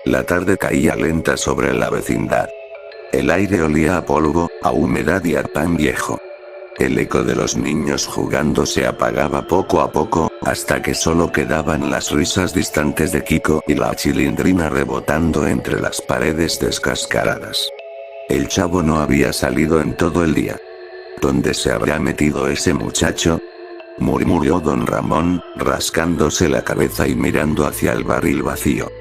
La tarde caía lenta sobre la vecindad. El aire olía a polvo, a humedad y a pan viejo. El eco de los niños jugando se apagaba poco a poco, hasta que solo quedaban las risas distantes de Kiko y la Chilindrina rebotando entre las paredes descascaradas. El chavo no había salido en todo el día. ¿Dónde se habrá metido ese muchacho?, murmuró don Ramón, rascándose la cabeza y mirando hacia el barril vacío.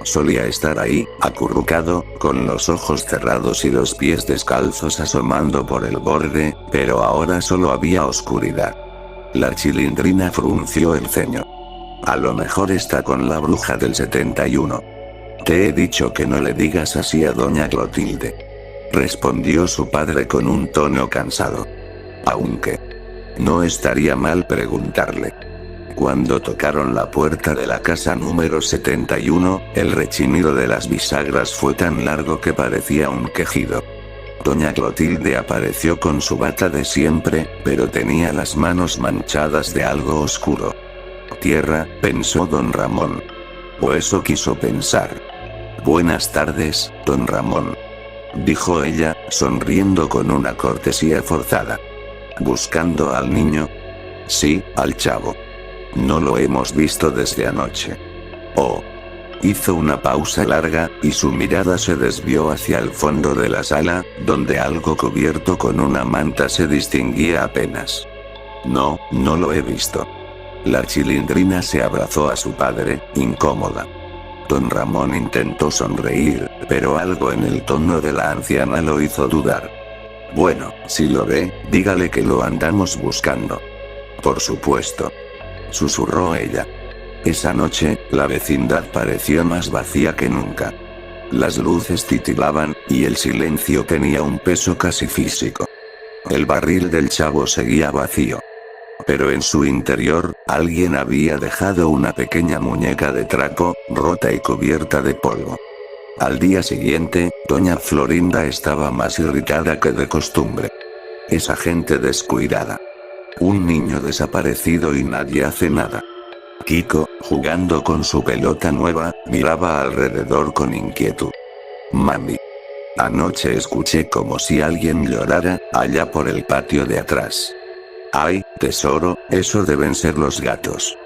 Solía estar ahí, acurrucado, con los ojos cerrados y los pies descalzos asomando por el borde, pero ahora solo había oscuridad. La Chilindrina frunció el ceño. A lo mejor está con la bruja del 71. Te he dicho que no le digas así a doña Clotilde, respondió su padre con un tono cansado. Aunque no estaría mal preguntarle. Cuando tocaron la puerta de la casa número 71, el rechinido de las bisagras fue tan largo que parecía un quejido. Doña Clotilde apareció con su bata de siempre, pero tenía las manos manchadas de algo oscuro. Tierra, pensó don Ramón. O eso quiso pensar. Buenas tardes, don Ramón, dijo ella, sonriendo con una cortesía forzada. ¿Buscando al niño? Sí, al chavo. No lo hemos visto desde anoche. Oh. Hizo una pausa larga, y su mirada se desvió hacia el fondo de la sala, donde algo cubierto con una manta se distinguía apenas. No, no lo he visto. La Chilindrina se abrazó a su padre, incómoda. Don Ramón intentó sonreír, pero algo en el tono de la anciana lo hizo dudar. Bueno, si lo ve, dígale que lo andamos buscando. Por supuesto, susurró ella. Esa noche, la vecindad pareció más vacía que nunca. Las luces titilaban, y el silencio tenía un peso casi físico. El barril del chavo seguía vacío. Pero en su interior, alguien había dejado una pequeña muñeca de trapo, rota y cubierta de polvo. Al día siguiente, doña Florinda estaba más irritada que de costumbre. Esa gente descuidada. Un niño desaparecido y nadie hace nada. Kiko, jugando con su pelota nueva, miraba alrededor con inquietud. Mami. Anoche escuché como si alguien llorara, allá por el patio de atrás. Ay, tesoro, eso deben ser los gatos,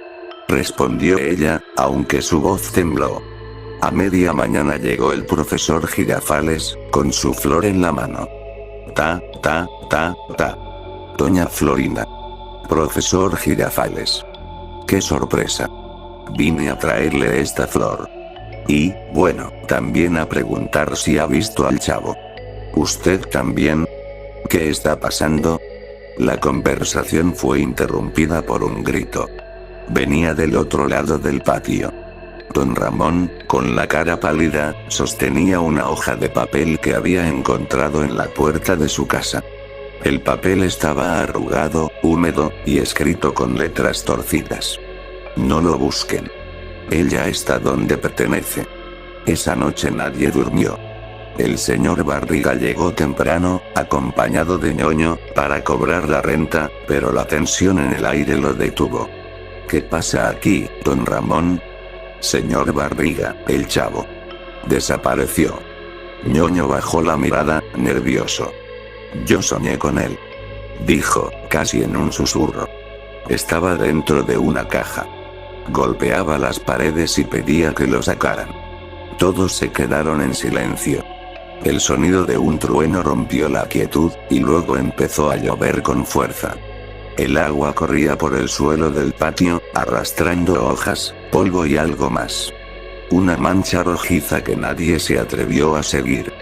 respondió ella, aunque su voz tembló. A media mañana llegó el profesor Girafales, con su flor en la mano. Ta, ta, ta, ta. Doña Florinda. Profesor Girafales. ¡Qué sorpresa! Vine a traerle esta flor. Y, bueno, también a preguntar si ha visto al chavo. ¿Usted también? ¿Qué está pasando? La conversación fue interrumpida por un grito. Venía del otro lado del patio. Don Ramón, con la cara pálida, sostenía una hoja de papel que había encontrado en la puerta de su casa. El papel estaba arrugado, húmedo, y escrito con letras torcidas. No lo busquen. Ella está donde pertenece. Esa noche nadie durmió. El señor Barriga llegó temprano, acompañado de ñoño, para cobrar la renta, pero la tensión en el aire lo detuvo. ¿Qué pasa aquí, don Ramón? Señor Barriga, el chavo desapareció. ñoño bajó la mirada, nervioso. Yo soñé con él, dijo, casi en un susurro. Estaba dentro de una caja. Golpeaba las paredes y pedía que lo sacaran. Todos se quedaron en silencio. El sonido de un trueno rompió la quietud, y luego empezó a llover con fuerza. El agua corría por el suelo del patio, arrastrando hojas, polvo y algo más. Una mancha rojiza que nadie se atrevió a seguir.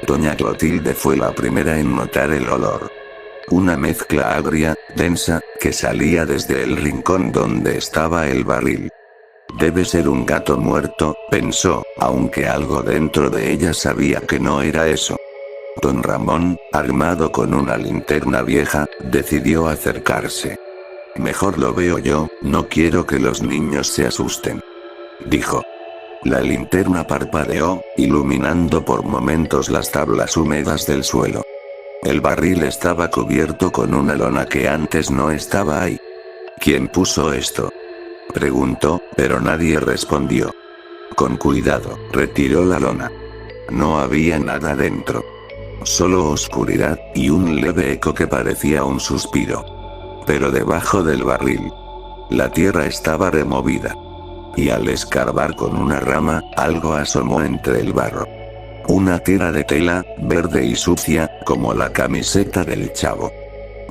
Doña Clotilde fue la primera en notar el olor. Una mezcla agria, densa, que salía desde el rincón donde estaba el barril. Debe ser un gato muerto, pensó, aunque algo dentro de ella sabía que no era eso. Don Ramón, armado con una linterna vieja, decidió acercarse. Mejor lo veo yo, no quiero que los niños se asusten, dijo. La linterna parpadeó, iluminando por momentos las tablas húmedas del suelo. El barril estaba cubierto con una lona que antes no estaba ahí. ¿Quién puso esto?, preguntó, pero nadie respondió. Con cuidado, retiró la lona. No había nada dentro. Solo oscuridad, y un leve eco que parecía un suspiro. Pero debajo del barril, la tierra estaba removida. Y al escarbar con una rama, algo asomó entre el barro. Una tira de tela, verde y sucia, como la camiseta del chavo.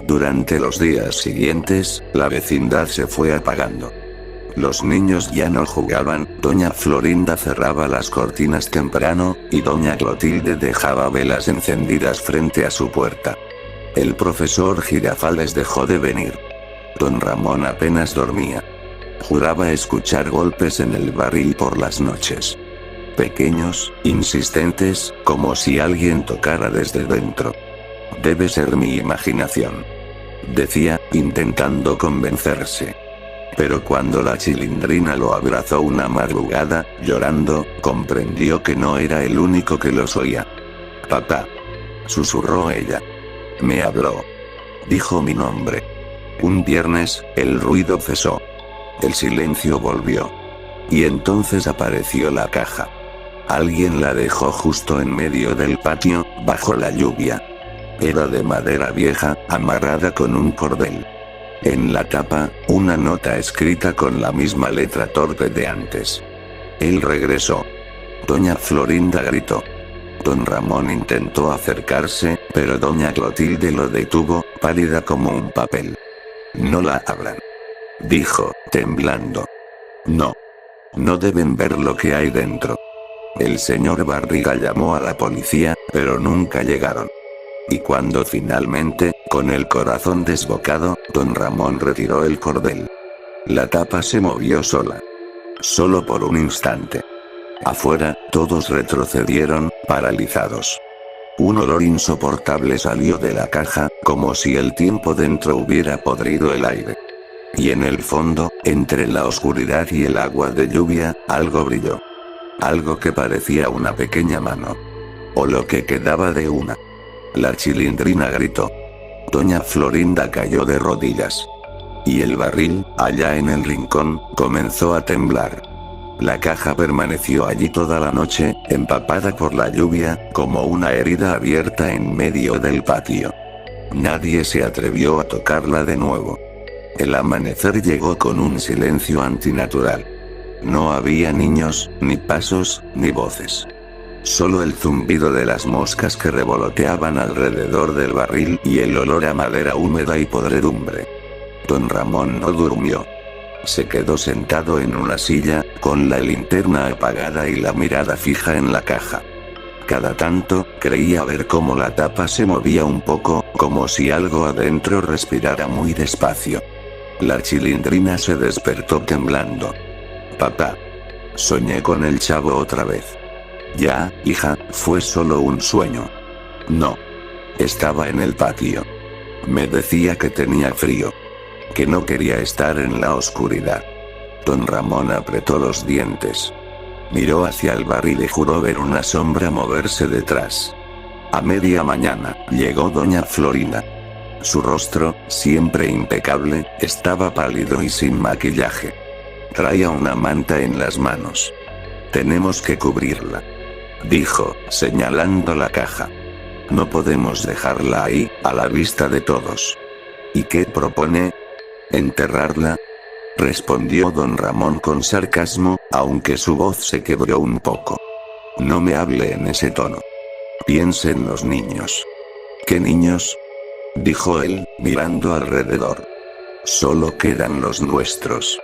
Durante los días siguientes, la vecindad se fue apagando. Los niños ya no jugaban, doña Florinda cerraba las cortinas temprano, y doña Clotilde dejaba velas encendidas frente a su puerta. El profesor Girafales dejó de venir. Don Ramón apenas dormía. Juraba escuchar golpes en el barril por las noches. Pequeños, insistentes, como si alguien tocara desde dentro. Debe ser mi imaginación, decía, intentando convencerse. Pero cuando la Chilindrina lo abrazó una madrugada, llorando, comprendió que no era el único que los oía. «Papá», susurró ella. «Me habló. Dijo mi nombre». Un viernes, el ruido cesó. El silencio volvió. Y entonces apareció la caja. Alguien la dejó justo en medio del patio, bajo la lluvia. Era de madera vieja, amarrada con un cordel. En la tapa, una nota escrita con la misma letra torpe de antes. Él regresó. Doña Florinda gritó. Don Ramón intentó acercarse, pero doña Clotilde lo detuvo, pálida como un papel. «No la abran», dijo, temblando. «No. No deben ver lo que hay dentro». El señor Barriga llamó a la policía, pero nunca llegaron. Y cuando finalmente, con el corazón desbocado, don Ramón retiró el cordel, la tapa se movió sola. Solo por un instante. Afuera, todos retrocedieron, paralizados. Un olor insoportable salió de la caja, como si el tiempo dentro hubiera podrido el aire. Y en el fondo, entre la oscuridad y el agua de lluvia, algo brilló. Algo que parecía una pequeña mano. O lo que quedaba de una. La Chilindrina gritó. Doña Florinda cayó de rodillas. Y el barril, allá en el rincón, comenzó a temblar. La caja permaneció allí toda la noche, empapada por la lluvia, como una herida abierta en medio del patio. Nadie se atrevió a tocarla de nuevo. El amanecer llegó con un silencio antinatural. No había niños, ni pasos, ni voces. Solo el zumbido de las moscas que revoloteaban alrededor del barril y el olor a madera húmeda y podredumbre. Don Ramón no durmió. Se quedó sentado en una silla, con la linterna apagada y la mirada fija en la caja. Cada tanto, creía ver cómo la tapa se movía un poco, como si algo adentro respirara muy despacio. La Chilindrina se despertó temblando. «Papá. Soñé con el chavo otra vez». «Ya, hija, fue solo un sueño». «No. Estaba en el patio. Me decía que tenía frío. Que no quería estar en la oscuridad». Don Ramón apretó los dientes. Miró hacia el barril y juró ver una sombra moverse detrás. A media mañana, llegó doña Florinda. Su rostro, siempre impecable, estaba pálido y sin maquillaje. Traía una manta en las manos. «Tenemos que cubrirla», dijo, señalando la caja. «No podemos dejarla ahí, a la vista de todos». «¿Y qué propone?» «Enterrarla», respondió don Ramón con sarcasmo, aunque su voz se quebró un poco. «No me hable en ese tono. Piense en los niños». «¿Qué niños?», dijo él, mirando alrededor. «Solo quedan los nuestros.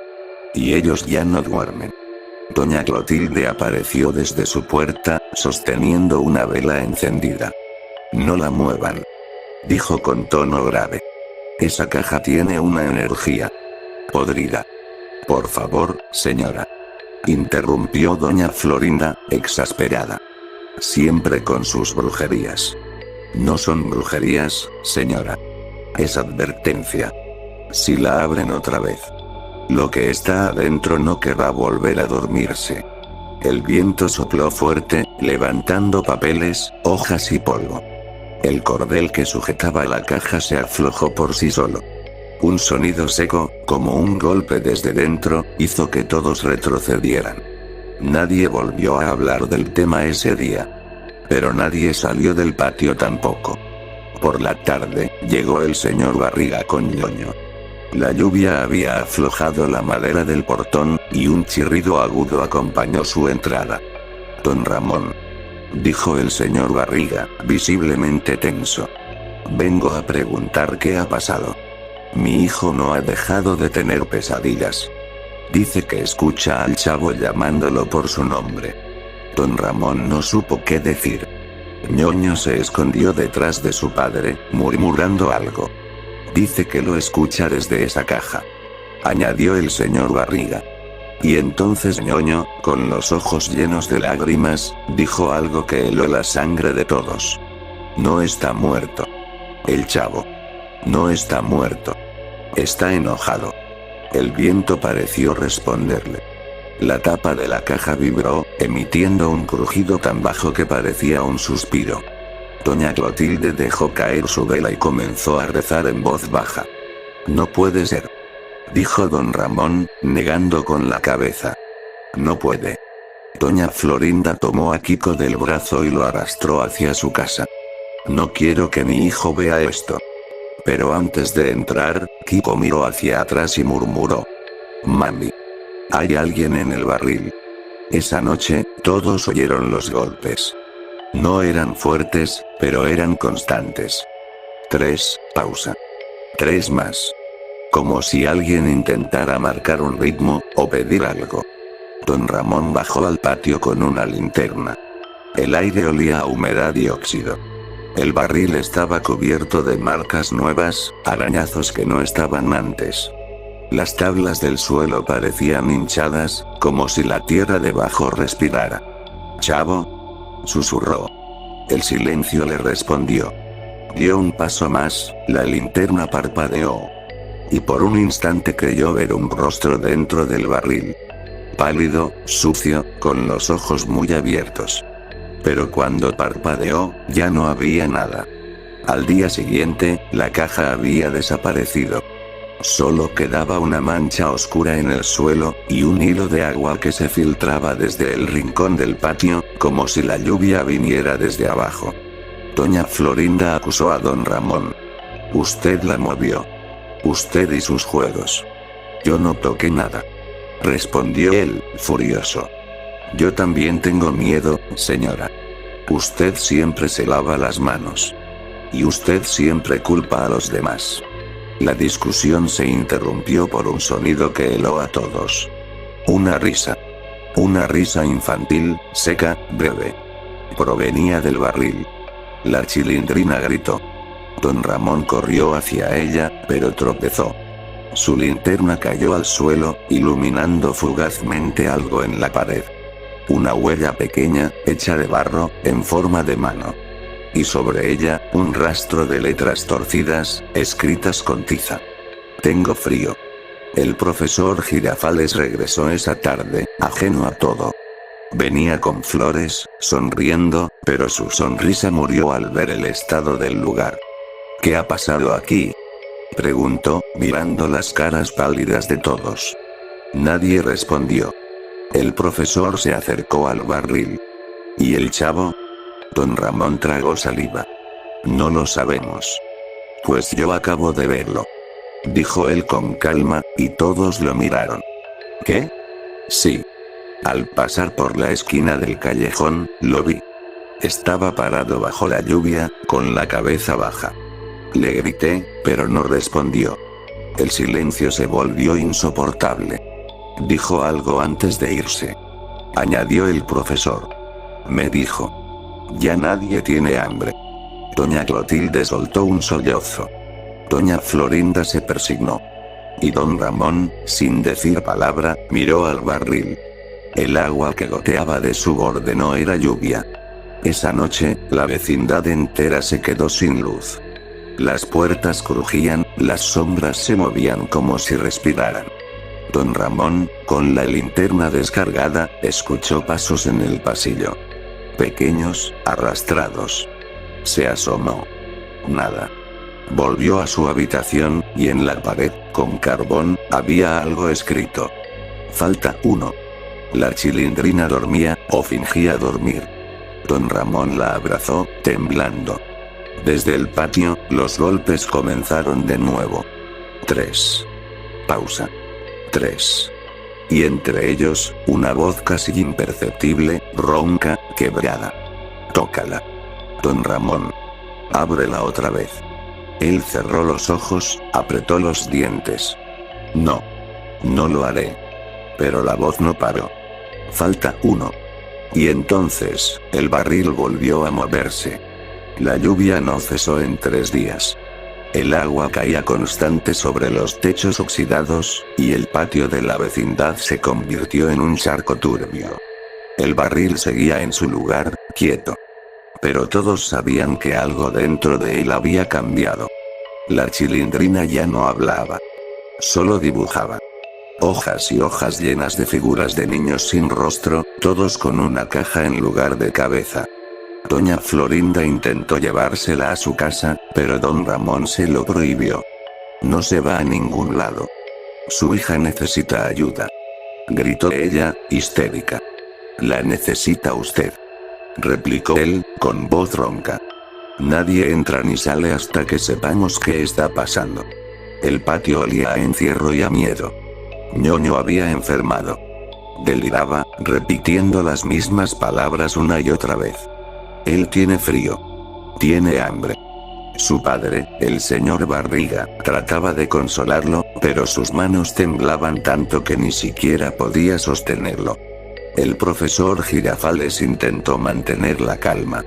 Y ellos ya no duermen». Doña Clotilde apareció desde su puerta, sosteniendo una vela encendida. «No la muevan», dijo con tono grave. «Esa caja tiene una energía podrida». «Por favor, señora», interrumpió doña Florinda, exasperada. «Siempre con sus brujerías». «No son brujerías, señora. Es advertencia. Si la abren otra vez, lo que está adentro no querrá volver a dormirse». El viento sopló fuerte, levantando papeles, hojas y polvo. El cordel que sujetaba la caja se aflojó por sí solo. Un sonido seco, como un golpe desde dentro, hizo que todos retrocedieran. Nadie volvió a hablar del tema ese día. Pero nadie salió del patio tampoco. Por la tarde, llegó el señor Barriga con ñoño. La lluvia había aflojado la madera del portón, y un chirrido agudo acompañó su entrada. Don Ramón, dijo el señor Barriga, visiblemente tenso. Vengo a preguntar qué ha pasado. Mi hijo no ha dejado de tener pesadillas. Dice que escucha al chavo llamándolo por su nombre. Don Ramón no supo qué decir. ñoño se escondió detrás de su padre, murmurando algo. Dice que lo escucha desde esa caja, añadió el señor Barriga. Y entonces ñoño, con los ojos llenos de lágrimas, dijo algo que heló la sangre de todos. No está muerto. El chavo no está muerto. Está enojado. El viento pareció responderle. La tapa de la caja vibró, emitiendo un crujido tan bajo que parecía un suspiro. Doña Clotilde dejó caer su vela y comenzó a rezar en voz baja. No puede ser, dijo don Ramón, negando con la cabeza. No puede. Doña Florinda tomó a Kiko del brazo y lo arrastró hacia su casa. No quiero que mi hijo vea esto. Pero antes de entrar, Kiko miró hacia atrás y murmuró. Mami. Hay alguien en el barril. Esa noche, todos oyeron los golpes. No eran fuertes, pero eran constantes. 3, pausa. 3 más. Como si alguien intentara marcar un ritmo, o pedir algo. Don Ramón bajó al patio con una linterna. El aire olía a humedad y óxido. El barril estaba cubierto de marcas nuevas, arañazos que no estaban antes. Las tablas del suelo parecían hinchadas, como si la tierra debajo respirara. Chavo, susurró. El silencio le respondió. Dio un paso más, la linterna parpadeó. Y por un instante creyó ver un rostro dentro del barril. Pálido, sucio, con los ojos muy abiertos. Pero cuando parpadeó, ya no había nada. Al día siguiente, la caja había desaparecido. Solo quedaba una mancha oscura en el suelo, y un hilo de agua que se filtraba desde el rincón del patio, como si la lluvia viniera desde abajo. Doña Florinda acusó a don Ramón. Usted la movió. Usted y sus juegos. Yo no toqué nada, respondió él, furioso. Yo también tengo miedo, señora. Usted siempre se lava las manos. Y usted siempre culpa a los demás. La discusión se interrumpió por un sonido que heló a todos. Una risa. Una risa infantil, seca, breve. Provenía del barril. La chilindrina gritó. Don Ramón corrió hacia ella, pero tropezó. Su linterna cayó al suelo, iluminando fugazmente algo en la pared. Una huella pequeña, hecha de barro, en forma de mano. Y sobre ella, un rastro de letras torcidas, escritas con tiza. Tengo frío. El profesor Girafales regresó esa tarde, ajeno a todo. Venía con flores, sonriendo, pero su sonrisa murió al ver el estado del lugar. ¿Qué ha pasado aquí?, preguntó, mirando las caras pálidas de todos. Nadie respondió. El profesor se acercó al barril. ¿Y el chavo? Don Ramón tragó saliva. No lo sabemos. Pues yo acabo de verlo, dijo él con calma, y todos lo miraron. ¿Qué? Sí. Al pasar por la esquina del callejón, lo vi. Estaba parado bajo la lluvia, con la cabeza baja. Le grité, pero no respondió. El silencio se volvió insoportable. Dijo algo antes de irse. Añadió el profesor. Me dijo. Ya nadie tiene hambre. Doña Clotilde soltó un sollozo. Doña Florinda se persignó. Y don Ramón, sin decir palabra, miró al barril. El agua que goteaba de su borde no era lluvia. Esa noche, la vecindad entera se quedó sin luz. Las puertas crujían, las sombras se movían como si respiraran. Don Ramón, con la linterna descargada, escuchó pasos en el pasillo. Pequeños, arrastrados. Se asomó. Nada. Volvió a su habitación, y en la pared, con carbón, había algo escrito. Falta 1. La Chilindrina dormía, o fingía dormir. Don Ramón la abrazó, temblando. Desde el patio, los golpes comenzaron de nuevo. 3. Pausa. 3. Y entre ellos, una voz casi imperceptible, ronca, quebrada. Tócala. Don Ramón. Ábrela otra vez. Él cerró los ojos, apretó los dientes. No. No lo haré. Pero la voz no paró. Falta uno. Y entonces, el barril volvió a moverse. La lluvia no cesó en 3 días. El agua caía constante sobre los techos oxidados, y el patio de la vecindad se convirtió en un charco turbio. El barril seguía en su lugar, quieto. Pero todos sabían que algo dentro de él había cambiado. La Chilindrina ya no hablaba. Solo dibujaba. Hojas y hojas llenas de figuras de niños sin rostro, todos con una caja en lugar de cabeza. Doña Florinda intentó llevársela a su casa, pero don Ramón se lo prohibió. No se va a ningún lado. Su hija necesita ayuda. Gritó ella, histérica. La necesita usted. Replicó él, con voz ronca. Nadie entra ni sale hasta que sepamos qué está pasando. El patio olía a encierro y a miedo. Ñoño había enfermado. Deliraba, repitiendo las mismas palabras una y otra vez. Él tiene frío. Tiene hambre. Su padre, el señor Barriga, trataba de consolarlo, pero sus manos temblaban tanto que ni siquiera podía sostenerlo. El profesor Girafales intentó mantener la calma.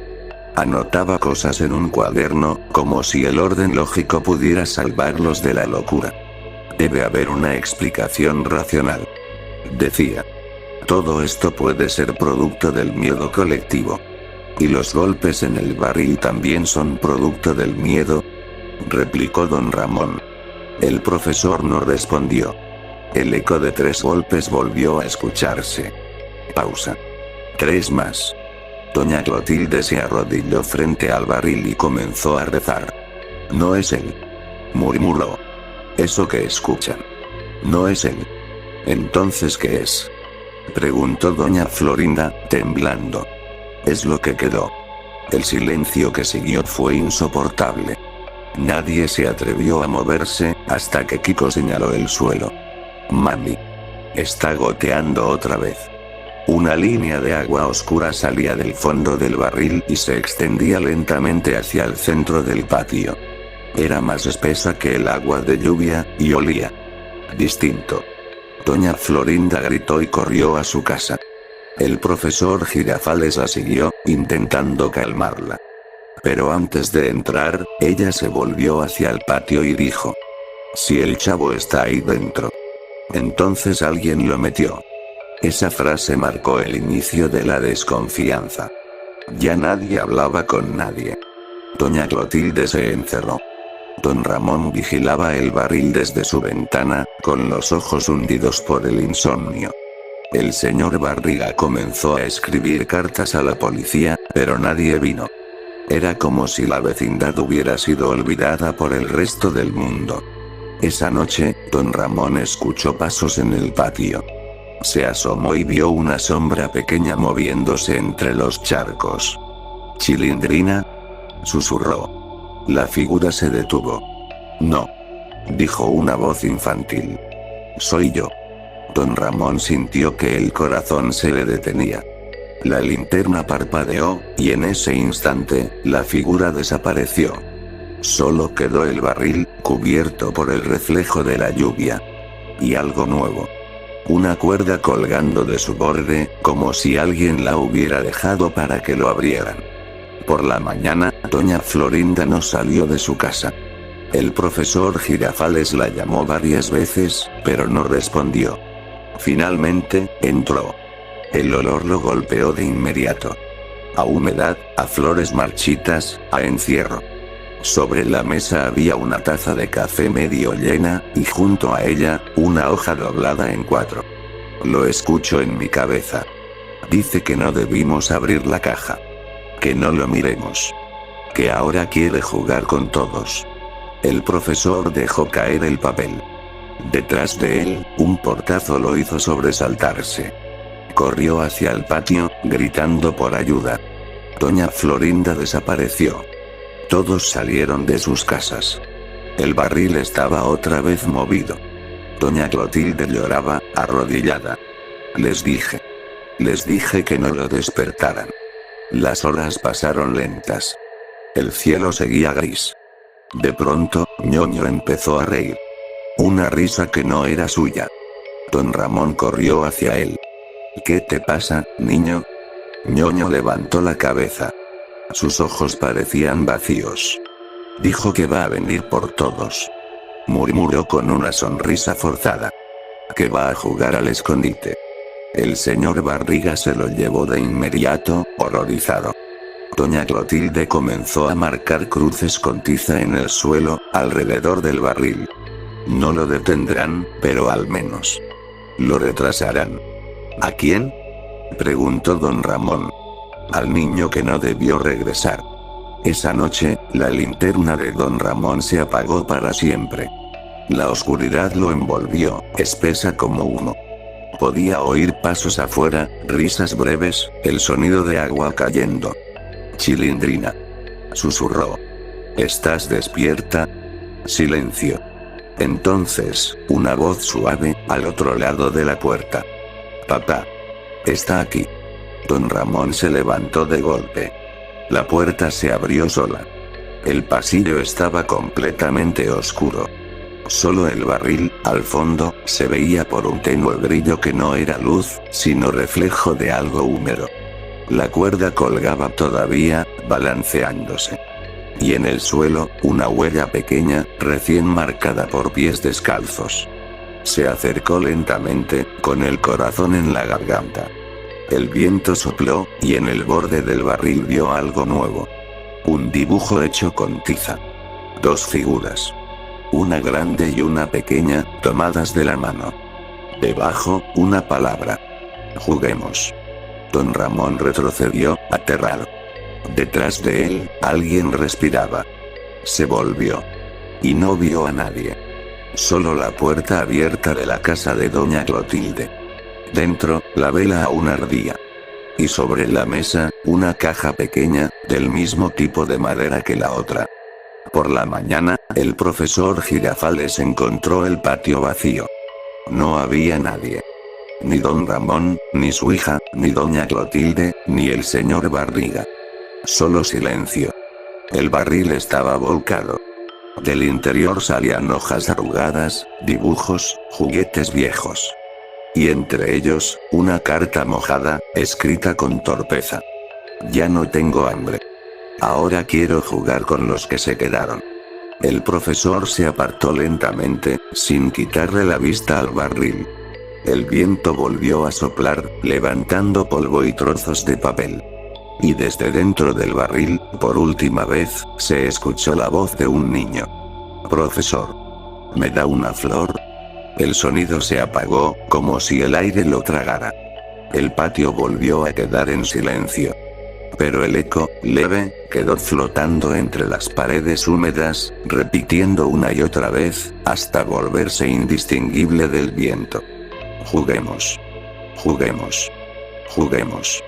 Anotaba cosas en un cuaderno, como si el orden lógico pudiera salvarlos de la locura. Debe haber una explicación racional. Decía. Todo esto puede ser producto del miedo colectivo. ¿Y los golpes en el barril también son producto del miedo?, replicó don Ramón. El profesor no respondió. El eco de 3 golpes volvió a escucharse. Pausa. 3 más. Doña Clotilde se arrodilló frente al barril y comenzó a rezar. No es él, murmuró. Eso que escuchan. No es él. ¿Entonces qué es?, preguntó doña Florinda, temblando. Es lo que quedó. El silencio que siguió fue insoportable. Nadie se atrevió a moverse, hasta que Kiko señaló el suelo. Mami. Está goteando otra vez. Una línea de agua oscura salía del fondo del barril y se extendía lentamente hacia el centro del patio. Era más espesa que el agua de lluvia, y olía distinto. Doña Florinda gritó y corrió a su casa. El profesor Girafales la siguió, intentando calmarla. Pero antes de entrar, ella se volvió hacia el patio y dijo. Si el chavo está ahí dentro, entonces alguien lo metió. Esa frase marcó el inicio de la desconfianza. Ya nadie hablaba con nadie. Doña Clotilde se encerró. Don Ramón vigilaba el barril desde su ventana, con los ojos hundidos por el insomnio. El señor Barriga comenzó a escribir cartas a la policía, pero nadie vino. Era como si la vecindad hubiera sido olvidada por el resto del mundo. Esa noche, don Ramón escuchó pasos en el patio. Se asomó y vio una sombra pequeña moviéndose entre los charcos. «¿Chilindrina?», susurró. La figura se detuvo. «No», dijo una voz infantil. «Soy yo». Don Ramón sintió que el corazón se le detenía. La linterna parpadeó, y en ese instante, la figura desapareció. Solo quedó el barril, cubierto por el reflejo de la lluvia. Y algo nuevo. Una cuerda colgando de su borde, como si alguien la hubiera dejado para que lo abrieran. Por la mañana, doña Florinda no salió de su casa. El profesor Girafales la llamó varias veces, pero no respondió. Finalmente, entró. El olor lo golpeó de inmediato. A humedad, a flores marchitas, a encierro. Sobre la mesa había una taza de café medio llena, y junto a ella, una hoja doblada en 4. Lo escucho en mi cabeza. Dice que no debimos abrir la caja. Que no lo miremos. Que ahora quiere jugar con todos. El profesor dejó caer el papel. Detrás de él, un portazo lo hizo sobresaltarse. Corrió hacia el patio, gritando por ayuda. Doña Florinda desapareció. Todos salieron de sus casas. El barril estaba otra vez movido. Doña Clotilde lloraba, arrodillada. Les dije que no lo despertaran. Las horas pasaron lentas. El cielo seguía gris. De pronto, Ñoño empezó a reír. Una risa que no era suya. Don Ramón corrió hacia él. ¿Qué te pasa, niño? Ñoño levantó la cabeza. Sus ojos parecían vacíos. Dijo que va a venir por todos. Murmuró con una sonrisa forzada. Que va a jugar al escondite. El señor Barriga se lo llevó de inmediato, horrorizado. Doña Clotilde comenzó a marcar cruces con tiza en el suelo, alrededor del barril. No lo detendrán, pero al menos lo retrasarán. ¿A quién?, preguntó don Ramón. Al niño que no debió regresar. Esa noche, la linterna de don Ramón se apagó para siempre. La oscuridad lo envolvió, espesa como humo. Podía oír pasos afuera, risas breves, el sonido de agua cayendo. Chilindrina, susurró. ¿Estás despierta? Silencio. Entonces, una voz suave, al otro lado de la puerta. Papá. Está aquí. Don Ramón se levantó de golpe. La puerta se abrió sola. El pasillo estaba completamente oscuro. Solo el barril, al fondo, se veía por un tenue brillo que no era luz, sino reflejo de algo húmedo. La cuerda colgaba todavía, balanceándose. Y en el suelo, una huella pequeña, recién marcada por pies descalzos. Se acercó lentamente, con el corazón en la garganta. El viento sopló, y en el borde del barril vio algo nuevo. Un dibujo hecho con tiza. Dos figuras. Una grande y una pequeña, tomadas de la mano. Debajo, una palabra. Juguemos. Don Ramón retrocedió, aterrado. Detrás de él, alguien respiraba. Se volvió. Y no vio a nadie. Solo la puerta abierta de la casa de doña Clotilde. Dentro, la vela aún ardía. Y sobre la mesa, una caja pequeña, del mismo tipo de madera que la otra. Por la mañana, el profesor Girafales encontró el patio vacío. No había nadie. Ni don Ramón, ni su hija, ni doña Clotilde, ni el señor Barriga. Solo silencio. El barril estaba volcado. Del interior salían hojas arrugadas, dibujos, juguetes viejos. Y entre ellos, una carta mojada, escrita con torpeza. Ya no tengo hambre. Ahora quiero jugar con los que se quedaron. El profesor se apartó lentamente, sin quitarle la vista al barril. El viento volvió a soplar, levantando polvo y trozos de papel. Y desde dentro del barril, por última vez, se escuchó la voz de un niño. Profesor. ¿Me da una flor? El sonido se apagó, como si el aire lo tragara. El patio volvió a quedar en silencio. Pero el eco, leve, quedó flotando entre las paredes húmedas, repitiendo una y otra vez, hasta volverse indistinguible del viento. Juguemos. Juguemos. Juguemos.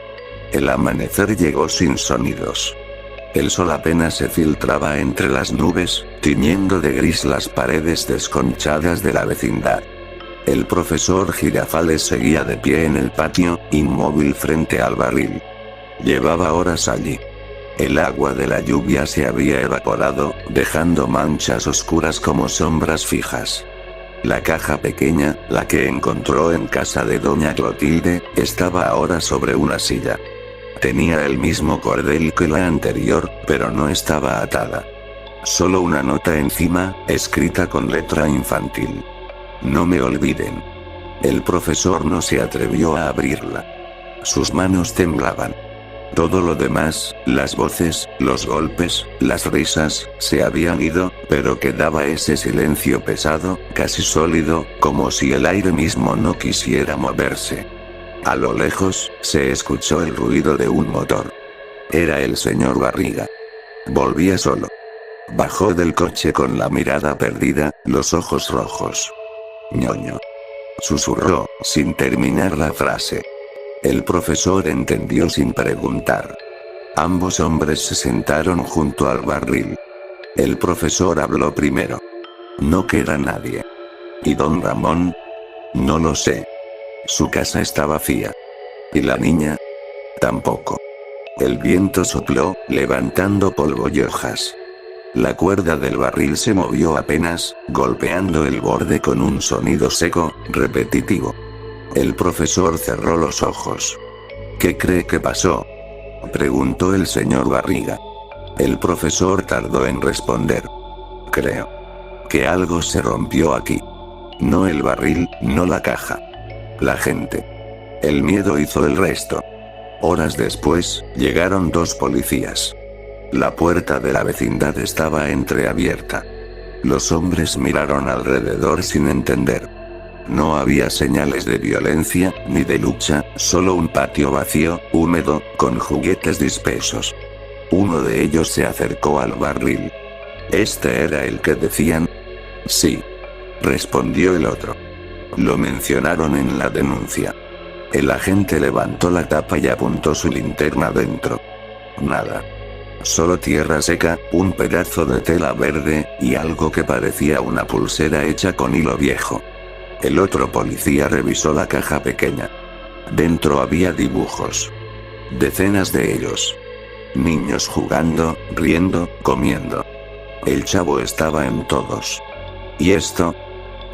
El amanecer llegó sin sonidos. El sol apenas se filtraba entre las nubes, tiñendo de gris las paredes desconchadas de la vecindad. El profesor Girafales seguía de pie en el patio, inmóvil frente al barril. Llevaba horas allí. El agua de la lluvia se había evaporado, dejando manchas oscuras como sombras fijas. La caja pequeña, la que encontró en casa de doña Clotilde, estaba ahora sobre una silla. Tenía el mismo cordel que la anterior, pero no estaba atada. Solo una nota encima, escrita con letra infantil. No me olviden. El profesor no se atrevió a abrirla. Sus manos temblaban. Todo lo demás, las voces, los golpes, las risas, se habían ido, pero quedaba ese silencio pesado, casi sólido, como si el aire mismo no quisiera moverse. A lo lejos, se escuchó el ruido de un motor. Era el señor Barriga. Volvía solo. Bajó del coche con la mirada perdida, los ojos rojos. Ñoño. Susurró, sin terminar la frase. El profesor entendió sin preguntar. Ambos hombres se sentaron junto al barril. El profesor habló primero. No queda nadie. ¿Y don Ramón? No lo sé. Su casa está vacía. ¿Y la niña? Tampoco. El viento sopló, levantando polvo y hojas. La cuerda del barril se movió apenas, golpeando el borde con un sonido seco, repetitivo. El profesor cerró los ojos. ¿Qué cree que pasó?, preguntó el señor Barriga. El profesor tardó en responder. Creo que algo se rompió aquí. No el barril, no la caja. La gente. El miedo hizo el resto. Horas después, llegaron 2 policías. La puerta de la vecindad estaba entreabierta. Los hombres miraron alrededor sin entender. No había señales de violencia, ni de lucha, solo un patio vacío, húmedo, con juguetes dispersos. Uno de ellos se acercó al barril. ¿Este era el que decían? Sí, respondió el otro. Lo mencionaron en la denuncia. El agente levantó la tapa y apuntó su linterna dentro. Nada. Solo tierra seca, un pedazo de tela verde, y algo que parecía una pulsera hecha con hilo viejo. El otro policía revisó la caja pequeña. Dentro había dibujos. Decenas de ellos. Niños jugando, riendo, comiendo. El chavo estaba en todos. ¿Y esto?,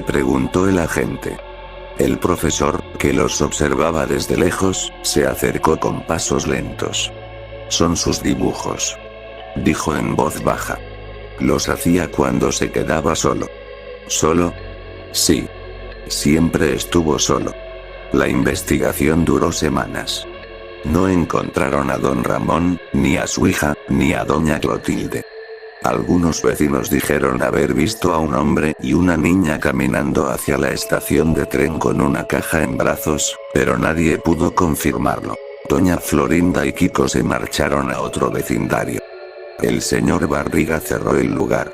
preguntó el agente. El profesor, que los observaba desde lejos, se acercó con pasos lentos. Son sus dibujos, dijo en voz baja. Los hacía cuando se quedaba solo. ¿Solo? Sí. Siempre estuvo solo. La investigación duró semanas. No encontraron a don Ramón, ni a su hija, ni a doña Clotilde. Algunos vecinos dijeron haber visto a un hombre y una niña caminando hacia la estación de tren con una caja en brazos, pero nadie pudo confirmarlo. Doña Florinda y Kiko se marcharon a otro vecindario. El señor Barriga cerró el lugar.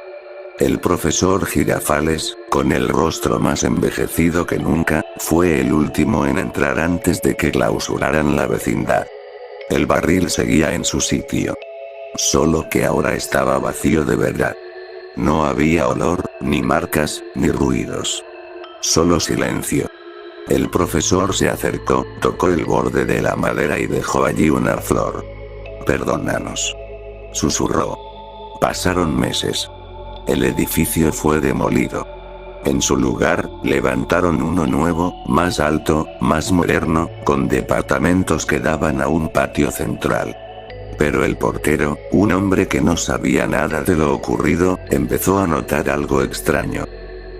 El profesor Girafales, con el rostro más envejecido que nunca, fue el último en entrar antes de que clausuraran la vecindad. El barril seguía en su sitio. Solo que ahora estaba vacío de verdad. No había olor, ni marcas, ni ruidos. Solo silencio. El profesor se acercó, tocó el borde de la madera y dejó allí una flor. Perdónanos, susurró. Pasaron meses. El edificio fue demolido. En su lugar, levantaron uno nuevo, más alto, más moderno, con departamentos que daban a un patio central. Pero el portero, un hombre que no sabía nada de lo ocurrido, empezó a notar algo extraño.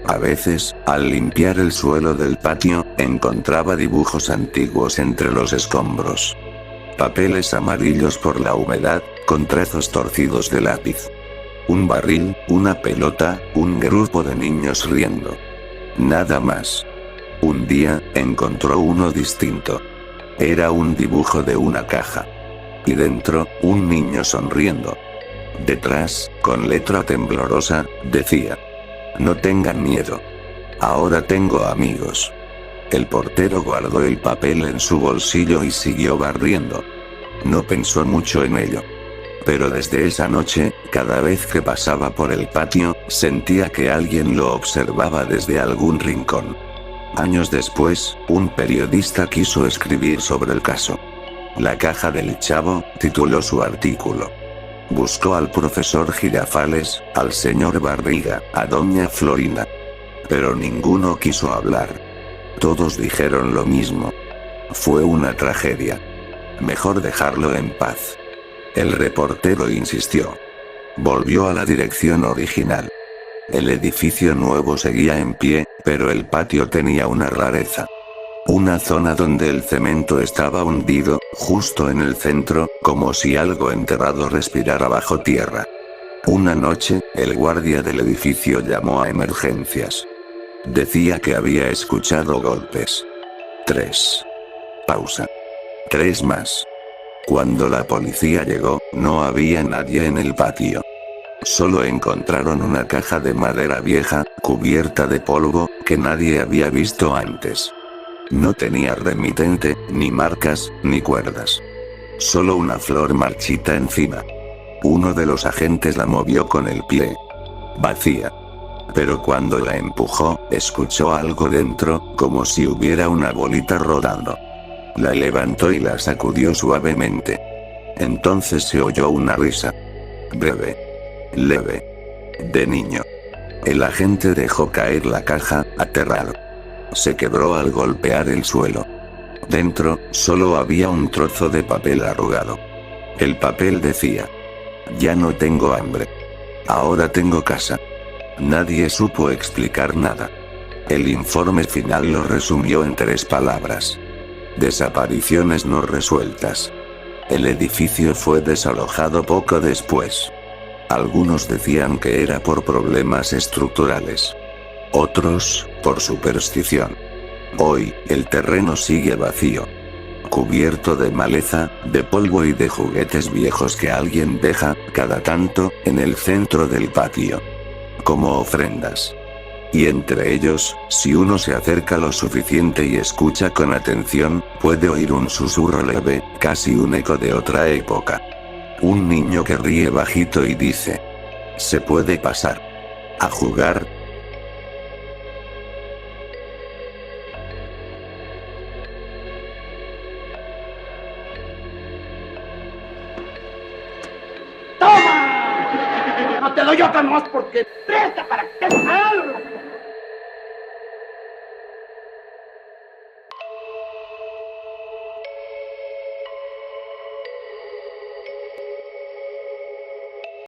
A veces, al limpiar el suelo del patio, encontraba dibujos antiguos entre los escombros. Papeles amarillos por la humedad, con trazos torcidos de lápiz. Un barril, una pelota, un grupo de niños riendo. Nada más. Un día, encontró uno distinto. Era un dibujo de una caja. Y dentro, un niño sonriendo. Detrás, con letra temblorosa, decía: no tengan miedo. Ahora tengo amigos. El portero guardó el papel en su bolsillo y siguió barriendo. No pensó mucho en ello. Pero desde esa noche, cada vez que pasaba por el patio, sentía que alguien lo observaba desde algún rincón. Años después, un periodista quiso escribir sobre el caso. La caja del chavo, tituló su artículo. Buscó al profesor Girafales, al señor Barriga, a doña Florinda. Pero ninguno quiso hablar. Todos dijeron lo mismo. Fue una tragedia. Mejor dejarlo en paz. El reportero insistió. Volvió a la dirección original. El edificio nuevo seguía en pie, pero el patio tenía una rareza. Una zona donde el cemento estaba hundido, justo en el centro, como si algo enterrado respirara bajo tierra. Una noche, el guardia del edificio llamó a emergencias. Decía que había escuchado golpes. 3. Pausa. 3 más. Cuando la policía llegó, no había nadie en el patio. Solo encontraron una caja de madera vieja, cubierta de polvo, que nadie había visto antes. No tenía remitente, ni marcas, ni cuerdas. Solo una flor marchita encima. Uno de los agentes la movió con el pie. Vacía. Pero cuando la empujó, escuchó algo dentro, como si hubiera una bolita rodando. La levantó y la sacudió suavemente. Entonces se oyó una risa. Breve. Leve. De niño. El agente dejó caer la caja, aterrado. Se quebró al golpear el suelo. Dentro, solo había un trozo de papel arrugado. El papel decía: ya no tengo hambre. Ahora tengo casa. Nadie supo explicar nada. El informe final lo resumió en 3 palabras. Desapariciones no resueltas. El edificio fue desalojado poco después. Algunos decían que era por problemas estructurales. Otros, por superstición. Hoy, el terreno sigue vacío. Cubierto de maleza, de polvo y de juguetes viejos que alguien deja, cada tanto, en el centro del patio. Como ofrendas. Y entre ellos, si uno se acerca lo suficiente y escucha con atención, puede oír un susurro leve, casi un eco de otra época. Un niño que ríe bajito y dice: ¿se puede pasar a jugar? ¡Toma! No te doy otra más porque presta para que te salga.